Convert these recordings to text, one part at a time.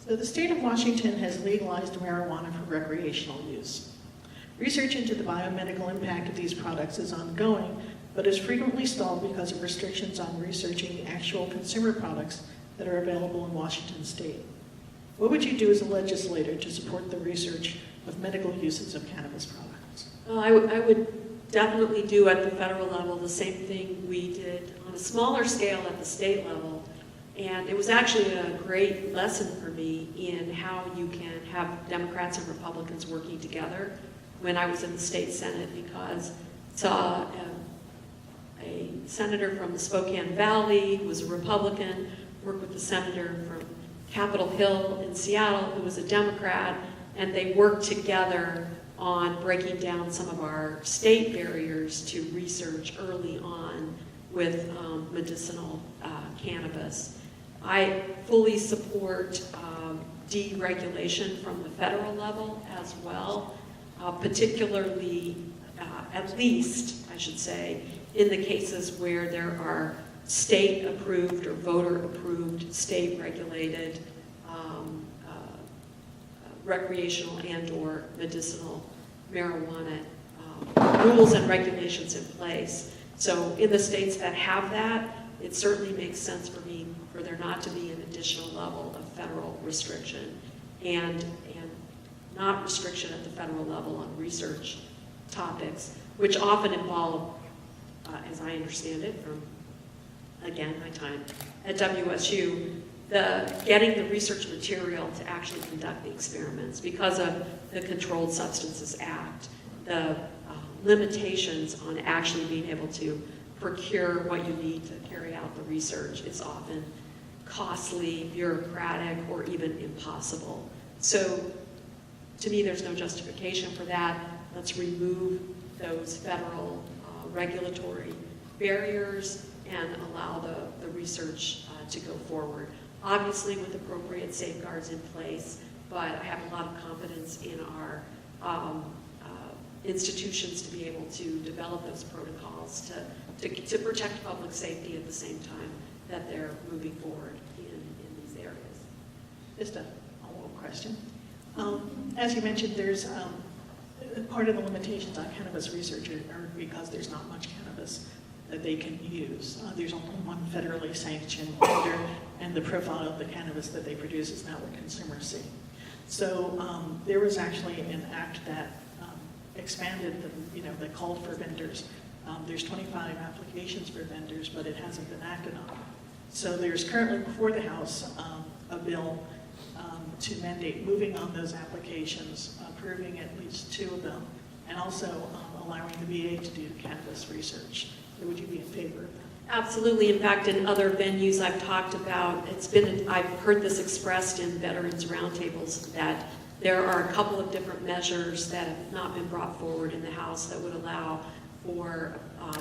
So the state of Washington has legalized marijuana for recreational use. Research into the biomedical impact of these products is ongoing, but is frequently stalled because of restrictions on researching actual consumer products that are available in Washington state. What would you do as a legislator to support the research of medical uses of cannabis products? Well, I would definitely do at the federal level the same thing we did on a smaller scale at the state level. And it was actually a great lesson for me in how you can have Democrats and Republicans working together when I was in the state Senate, because I saw a senator from the Spokane Valley who was a Republican work with the senator from Capitol Hill in Seattle who was a Democrat, and they worked together on breaking down some of our state barriers to research early on with medicinal cannabis. I fully support deregulation from the federal level as well, particularly, at least, I should say, in the cases where there are state-approved or voter-approved, state-regulated recreational and/or medicinal marijuana rules and regulations in place. So in the states that have that, it certainly makes sense for me for there not to be an additional level of federal restriction and not restriction at the federal level on research topics, which often involve, as I understand it from, again, my time at WSU, getting the research material to actually conduct the experiments because of the Controlled Substances Act, the limitations on actually being able to procure what you need to carry out the research is often costly, bureaucratic, or even impossible. So to me, there's no justification for that. Let's remove those federal regulatory barriers and allow the research to go forward. Obviously with appropriate safeguards in place, but I have a lot of confidence in our institutions to be able to develop those protocols to protect public safety at the same time that they're moving forward in these areas. Just a little question. As you mentioned, there's part of the limitations on cannabis research are because there's not much cannabis that they can use. There's only one federally sanctioned vendor, and the profile of the cannabis that they produce is not what consumers see. So there was actually an act that expanded that called for vendors. There's 25 applications for vendors, but it hasn't been acted on. So there's currently before the House a bill to mandate moving on those applications, approving at least 2 of them, and also allowing the VA to do cannabis research. So would you be in favor of that? Absolutely. In fact, in other venues I've talked about, I've heard this expressed in veterans roundtables that there are a couple of different measures that have not been brought forward in the House that would allow for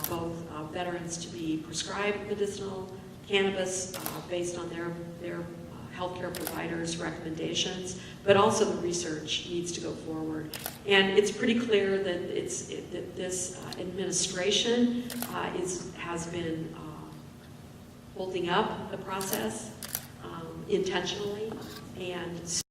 both veterans to be prescribed medicinal cannabis based on their healthcare providers' recommendations, but also the research needs to go forward. And it's pretty clear that that this administration has been holding up the process intentionally, and